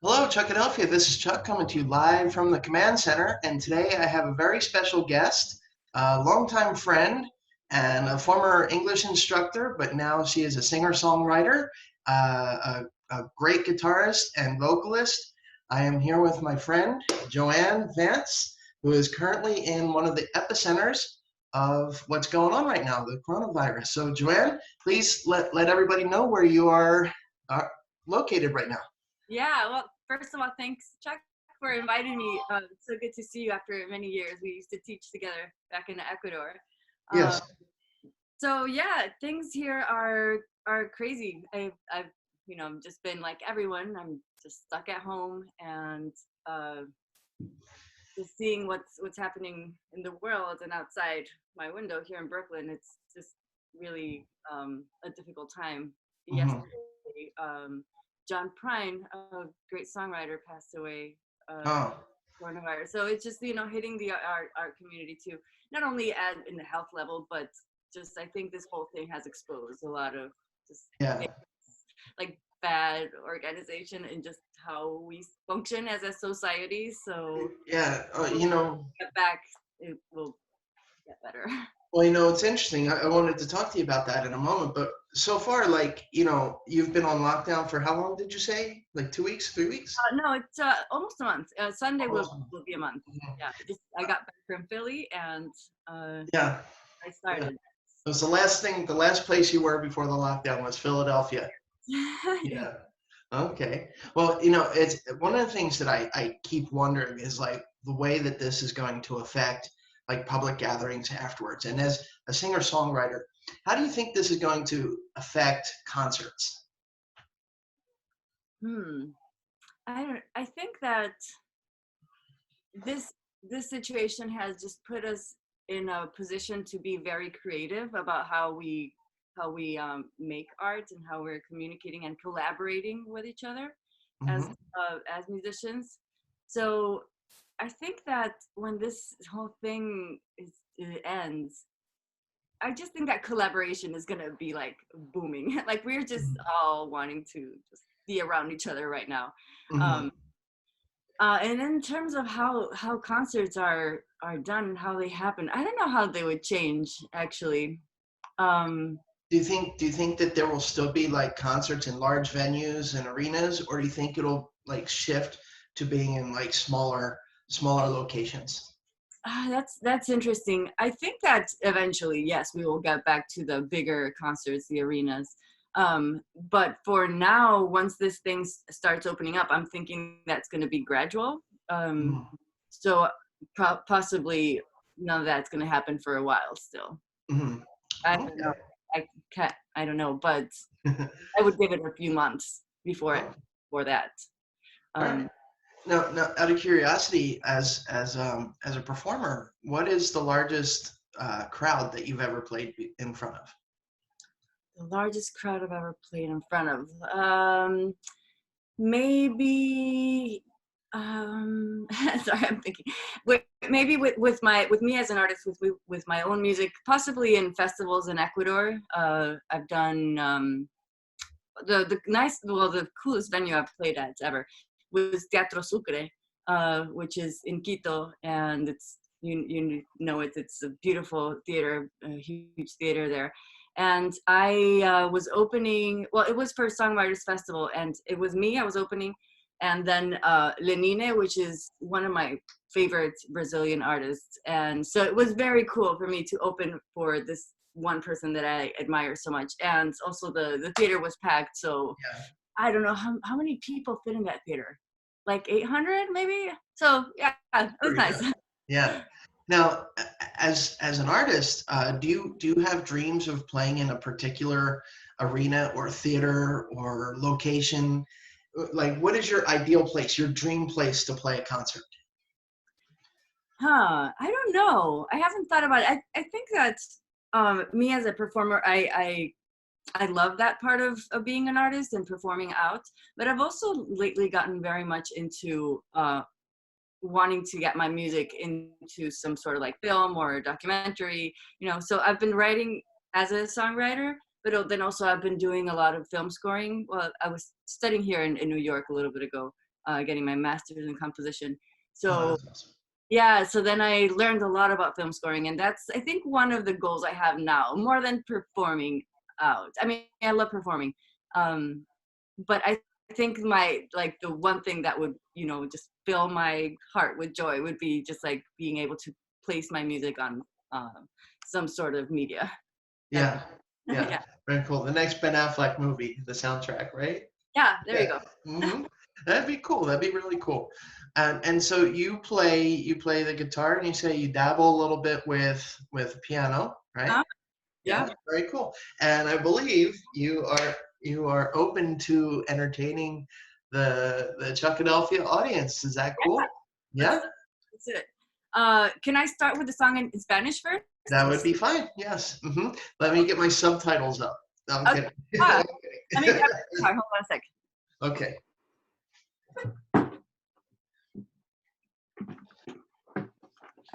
Hello, Chuckadelphia. This is Chuck coming to you live from the command center. And today I have a very special guest, a longtime friend and a former English instructor, but now she is a singer-songwriter, a great guitarist and vocalist. I am here with my friend, Joanne Vance, who is currently in one of the epicenters of what's going on right now, the coronavirus. So, Joanne, please let everybody know where you are located right now. Yeah, well, first of all, thanks, Chuck, for inviting me. It's so good to see you after many years. We used to teach together back in Ecuador. Um, Yes. so yeah, things here are crazy. I've just been like everyone. I'm just stuck at home and uh, just seeing what's happening in the world and outside my window here in Brooklyn. It's just really a difficult time. Mhm. Yesterday, John Prine, a great songwriter, passed away. Oh, Coronavirus. So it's just hitting the art community too, not only at in the health level, but just I think this whole thing has exposed a lot of just yeah, things, like bad organization and just how we function as a society. So yeah. get back, it will get better. It's interesting. I wanted to talk to you about that in a moment, but so far, you've been on lockdown for how long did you say? Like 2 weeks, 3 weeks? No, it's almost a month. Sunday will Almost. will be a month. Mhm. Yeah, I got back from Philly and Yeah, I yeah. started. It was the last place you were before the lockdown was Philadelphia. Yeah. Yeah. Okay. Well, it's one of the things that I keep wondering is like the way that this is going to affect like public gatherings afterwards. And as a singer-songwriter, how do you think this is going to affect concerts? Hmm. I think that this this situation has just put us in a position to be very creative about how we make art and how we're communicating and collaborating with each other as Hmm. as musicians. So I think that when this whole thing it ends, I just think that collaboration is gonna be like booming. Like we're just all wanting to just be around each other right now. Hmm. Um, and in terms of how concerts are done and how they happen, I don't know how they would change actually. Um, Do you think that there will still be like concerts in large venues and arenas, or do you think it'll like shift to being in like smaller locations? that's interesting. I think that eventually, yes, we will get back to the bigger concerts, the arenas. But for now, once this thing starts opening up, I'm thinking that's going to be gradual. Um, Hmm. so possibly none of that's going to happen for a while still. Hmm. I don't know. Okay. I can't. I don't know, but I would give it a few months Oh, before that. all right. Um, Now, out of curiosity, as a performer, what is the largest crowd that you've ever played in front of? the largest crowd I've ever played in front of. Maybe. Sorry, I'm thinking. Maybe with me as an artist, with my own music, possibly in festivals in Ecuador. I've done the coolest venue I've played at ever was Teatro Sucre, which is in Quito, and it's a beautiful theater, a huge theater there. And I was opening. Well, it was for Songwriters Festival, and it was me. I was opening, and then Lenine, which is one of my favorite Brazilian artists, and so it was very cool for me to open for this one person that I admire so much. And also the theater was packed, so Yeah. I don't know how many people fit in that theater, like 800 maybe. So yeah, it was Pretty nice. good. Yeah. Now, as an artist, do you have dreams of playing in a particular arena or theater or location? Like, what is your ideal place, your dream place to play a concert? I don't know. I haven't thought about it. I think that me as a performer, I love that part of being an artist and performing out. But I've also lately gotten very much into wanting to get my music into some sort of like film or documentary, so I've been writing as a songwriter, but then also I've been doing a lot of film scoring. Well, I was studying here in New York a little bit ago, getting my master's in composition. Oh, So that's awesome. yeah, so then I learned a lot about film scoring, and that's, I think, one of the goals I have now, more than performing out. I mean, I love performing, but I think the one thing that would, just fill my heart with joy would be just like being able to place my music on some sort of media. Yeah, yeah, Yeah, very cool. The next Ben Affleck movie, the soundtrack, right? yeah, there you Yeah. go. hmm That'd be cool. That'd be really cool. And so you play the guitar, and you say you dabble a little bit with piano, right? Huh? Yeah, Yeah. very cool. And I believe you are open to entertaining the Chuckadelphia audience. Is that cool? Let's Yeah, let's do it. Can I start with the song in Spanish first? that would be fine. Yes. Let me get my subtitles up. No, I'm Okay. kidding. Ah, I'm let me kidding. grab the guitar. Hold on a sec. Okay.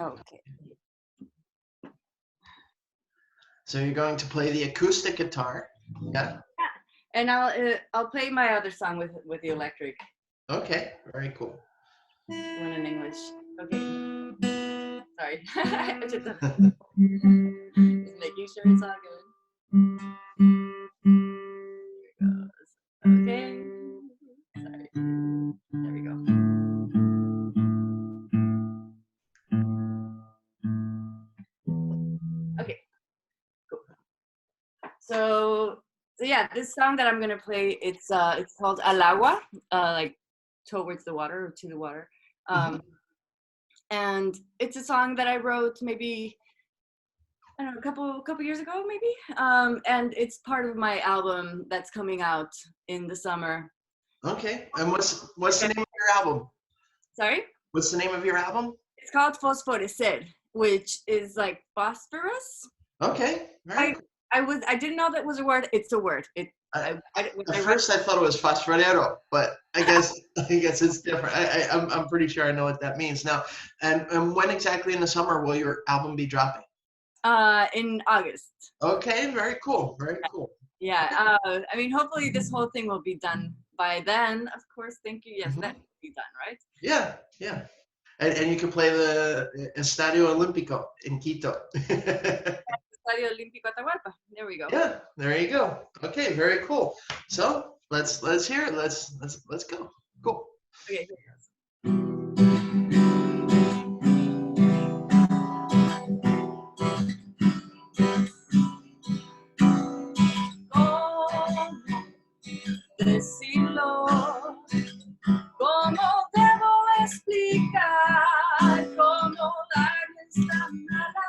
Okay. So you're going to play the acoustic guitar. Yeah. And I'll play my other song with the electric Okay. Very cool. one in English. Okay. Sorry. Just making sure it's all good. Here it goes. Okay. Sorry. There we go. Okay. Cool. So yeah, this song that I'm gonna play, it's called Al Agua, like towards the water or to the water. Mhm. And it's a song that I wrote maybe, I don't know, a couple years ago maybe. And it's part of my album that's coming out in the summer. Okay. And what's the name of your album? Sorry? What's the name of your album? It's called Fosforecer, which is like phosphorus. Okay. Very I cool. I didn't know that was a word. It's a word. When At I read, first, I thought it was fosforero, but I guess it's different. I'm pretty sure I know what that means now. And when exactly in the summer will your album be dropping? in August. Okay. Very cool. Very cool. Yeah. I mean, hopefully this whole thing will be done by then. Of course. Thank you. Yes, that Mhm. will be done, right? Yeah. Yeah. And you can play the Estadio Olímpico in Quito. Estadio Olímpico Atahualpa. There we go. Yeah, there you go. Okay, very cool. So let's hear it. Let's go. Cool. Okay, here it goes. ¿Cómo decirlo? ¿Cómo debo explicar? ¿Cómo darles la mala?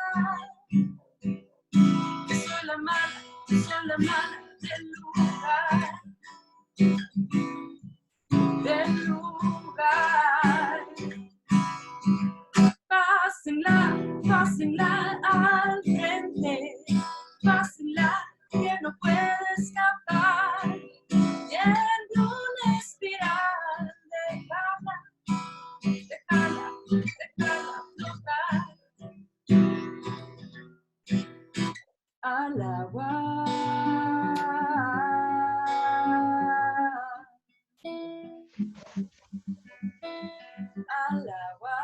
Que soy la mala del lugar. Pásenla al frente, pásenla que no puede escapar. Y en una espiral, déjala flotar. Al agua. Al agua.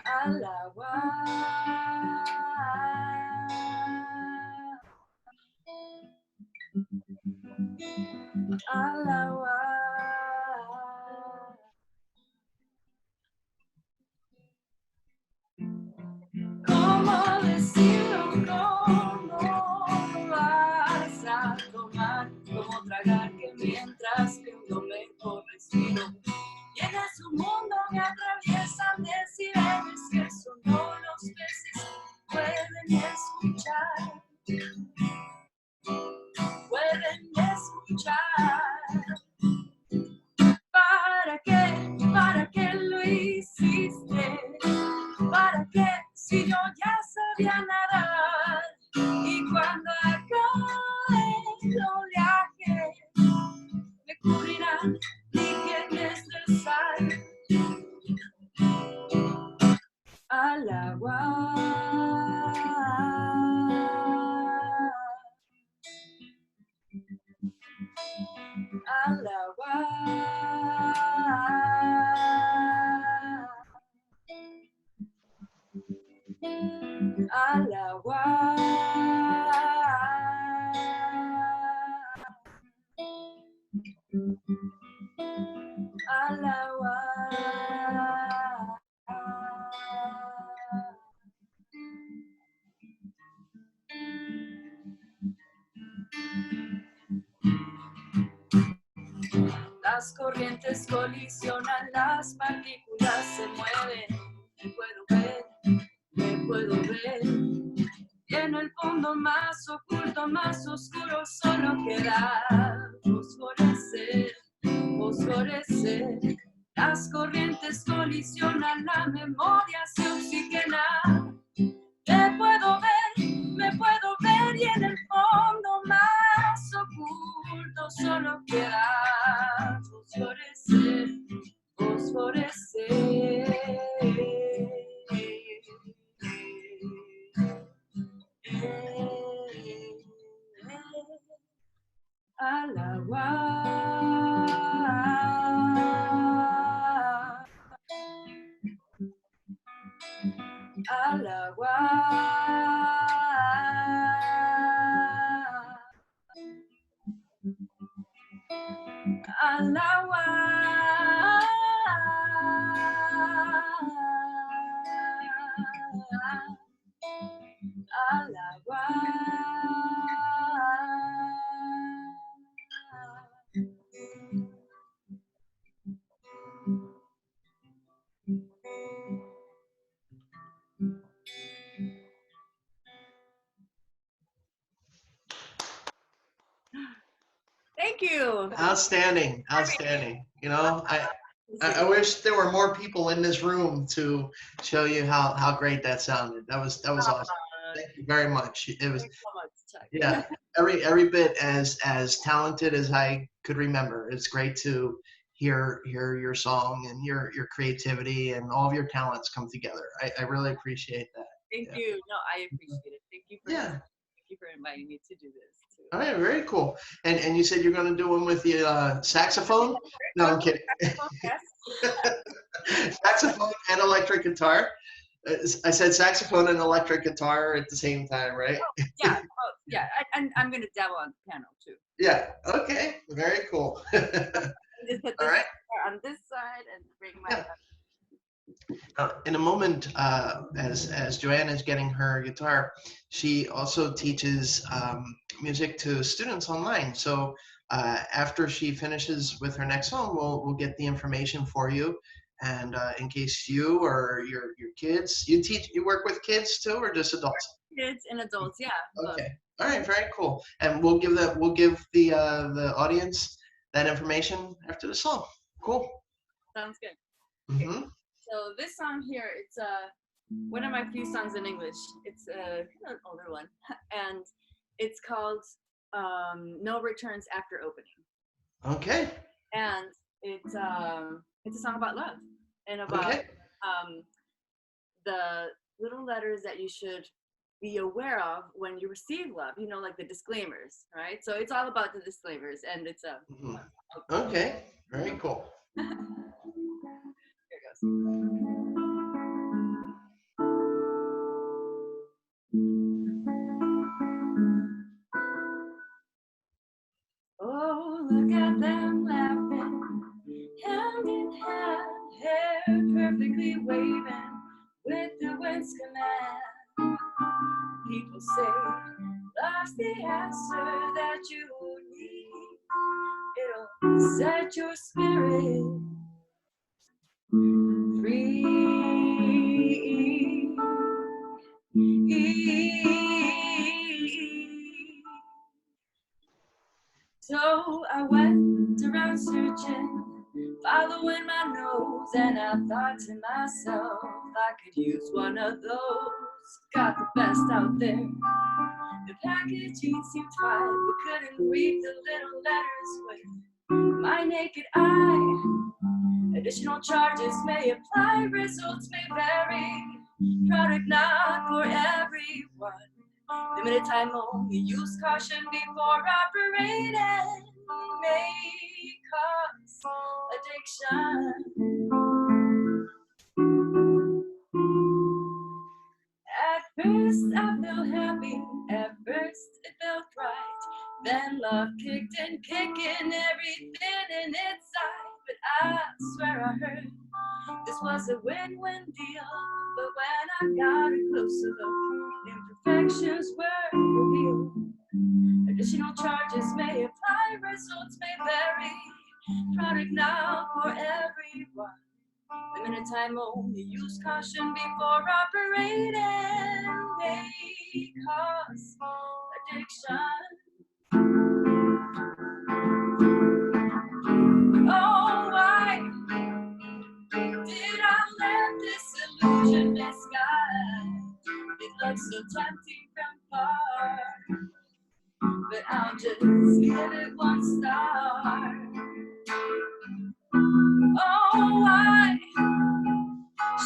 Al agua. Al agua. ¿Cómo decirlo? ¿Cómo lo vas a tomar? ¿Cómo tragar que mientras que un mejor respiro? Y en su mundo me atraviesan decibeles que solo los peces pueden escuchar. Pueden escuchar. ¿Para qué lo hiciste? ¿Para qué si yo ya sabía nadar? Y cuando acabe el oleaje me cubrirán líquenes del sal. Al agua. Al agua. Al agua. Las corrientes colisionan, las partículas se mueven. Me puedo ver. Y en el fondo más oculto, más oscuro, solo queda fosforecer, fosforecer. Las corrientes colisionan, la memoria se oxigena. Me puedo ver y en el fondo más oculto solo queda fosforecer, fosforecer. Al agua. Al agua. Al agua. Al agua. Thank you. Outstanding, outstanding. You know, I wish there were more people in this room to show you how great that sounded. That was awesome. Thank you very much. It was, Thanks so much, Chuck. yeah, every bit as talented as I could remember. It's great to hear your song and your creativity and all of your talents come together. I really appreciate that. Thank Yeah. you. No, I appreciate it. Thank you for Yeah. thank you for inviting me to do this too. All right, very cool. And you said you're going to do one with the saxophone? No, I'm kidding. Saxophone and electric guitar. I said saxophone and electric guitar at the same time, right? Yeah, yeah. And I'm gonna dabble on the piano too. Yeah. Okay. Very cool. Just put All this right. on this side and bring my. Yeah. In a moment, as Joanne is getting her guitar, she also teaches music to students online. So after she finishes with her next song, we'll get the information for you. And in case you or your kids, you work with kids too, or just adults? Kids and adults, yeah. Okay. All right. Very cool. And we'll give the audience that information after the song. Cool. Sounds good. Mm-hmm. So this song here, it's one of my few songs in English. It's an older one, and it's called "No Returns After Opening." Okay. And it's a song about love and about the little letters that you should be aware of when you receive love. You know, like the disclaimers, right? So it's all about the disclaimers, and it's a. Okay. Very cool. Here it goes. Oh, look at them laughing, hand in hand, hair perfectly waving with the wind's command. People say love's the answer that you need. It'll set your spirit free. So I went around searching, following my nose, and I thought to myself, I could use one of those. Got the best out there. The packaging seemed fine, but couldn't read the little letters with my naked eye. Additional charges may apply, results may vary. Product not for everyone. Limited time only, use caution before operating. May cause addiction. At first I felt happy, at first it felt right. Then love kicked in, kicking everything in its side. But I swear I heard this was a win-win deal. But when I got a closer look, imperfections were revealed. Additional charges may apply, results may vary. Product now for everyone. Limited time only, use caution before operating. May cause addiction. Oh, why did I let this illusion misguide? It looks so tempting from far, but I'll just give it one star. Oh, why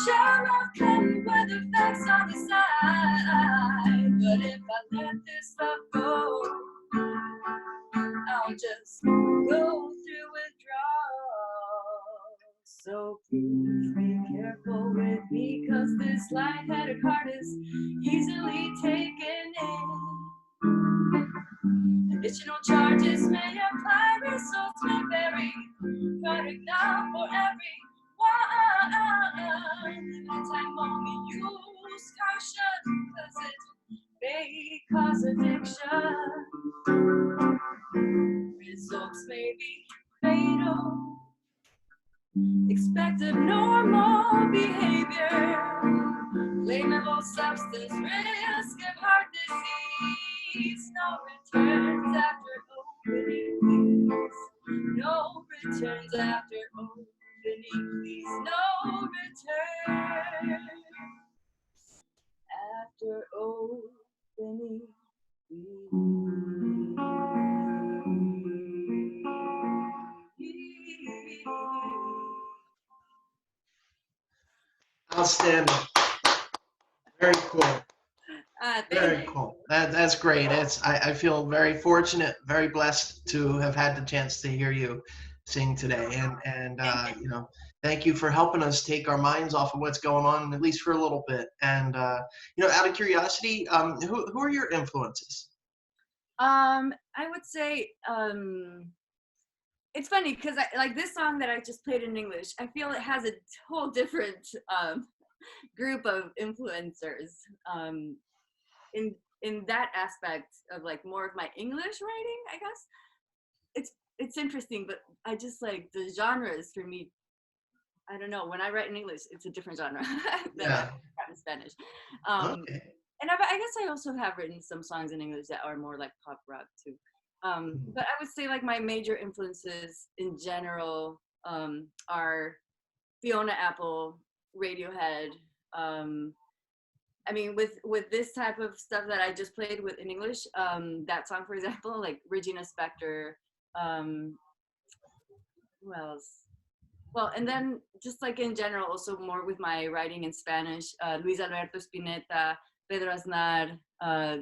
shall love come with the facts on the side? But if I let this love go, I'll just go through withdrawal. So please be careful with me, 'cause this light-headed heart is easily taken in. Additional charges may apply, results may vary. Product now for every one. Limited time only, use caution, 'cause it may cause addiction. Results may be fatal. Expect abnormal behavior. Flammable substance, risk of heart disease. No returns after opening, please. No returns after opening, please. No returns after opening, Outstanding. Very cool. Very Thank cool. That's great. I feel very fortunate, very blessed to have had the chance to hear you sing today. And you know, thank you for helping us take our minds off of what's going on, at least for a little bit. And you know, out of curiosity, who are your influences? I would say it's funny because I like this song that I just played in English. I feel it has a whole different group of influencers in that aspect of like more of my English writing, I guess. It's interesting, but I just like the genres for me. I don't know. When I write in English, it's a different genre than I write in Spanish. Okay. And I guess I also have written some songs in English that are more like pop rock too. But I would say like my major influences in general are Fiona Apple, Radiohead. I mean, with this type of stuff that I just played with in English, that song, for example, like Regina Spektor. Who else? Well, and then just like in general, also more with my writing in Spanish, Luis Alberto Spinetta, Pedro Aznar,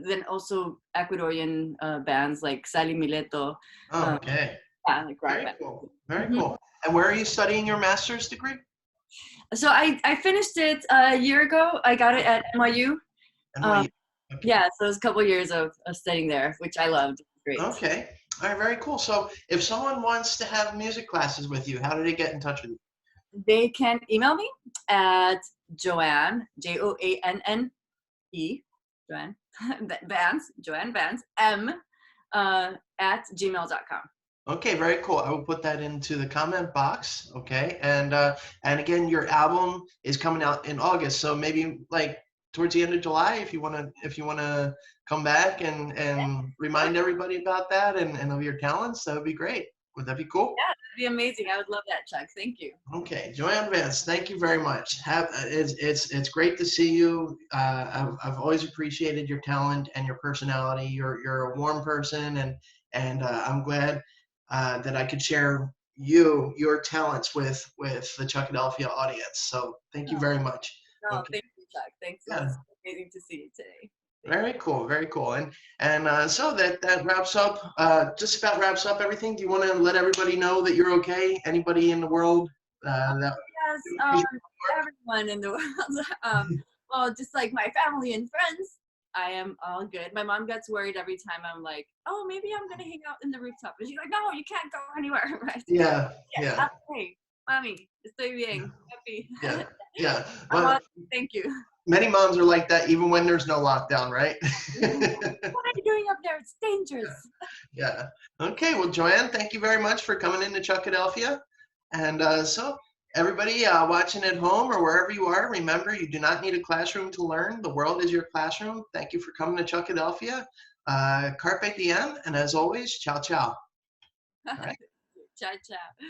then also Ecuadorian bands like Sally Mileto. Oh, okay. Yeah, like rock Very band. cool. Very cool. And where are you studying your master's degree? So I finished it a year ago. I got it at NYU. NYU. Okay. Yeah, so it was a couple years of studying there, which I loved. Great. Okay. All right, very cool. So if someone wants to have music classes with you, how do they get in touch with you? They can email me at Joanne, Joanne, Joanne Vance, Joanne Vance, at gmail.com. Okay, very cool. I will put that into the comment box. Okay, and again, your album is coming out in August, so maybe like towards the end of July, if you wanna come back and remind everybody about that and of your talents, that would be great. Would that be cool? Yeah, that'd be amazing. I would love that, Chuck. Thank you. Okay, Joanne Vance, thank you very much. It's great to see you. I've always appreciated your talent and your personality. You're a warm person, and I'm glad that I could share your talents with the Chuckadelphia audience. So thank you very much. No, Okay. thank you, Chuck. Thanks. Yeah. It's amazing to see you today. Very cool, very cool. And so that wraps up, just about wraps up everything. Do you want to let everybody know that you're okay? Anybody in the world? Yes, everyone in the world. Well, just like my family and friends. I am all good. My mom gets worried every time I'm like, oh, maybe I'm gonna hang out in the rooftop, and she's like, no, you can't go anywhere. Right? Yeah, Yes, yeah, okay, mommy, estoy bien, happy. yeah, yeah. I'm all, Well, thank you. many moms are like that even when there's no lockdown, right? What are you doing up there? It's dangerous. Yeah. Okay. Well, Joanne, thank you very much for coming into Chuckadelphia. And so, everybody watching at home or wherever you are, remember you do not need a classroom to learn. The world is your classroom. Thank you for coming to Chuckadelphia. Carpe diem. And as always, ciao, ciao. All right. Ciao, ciao.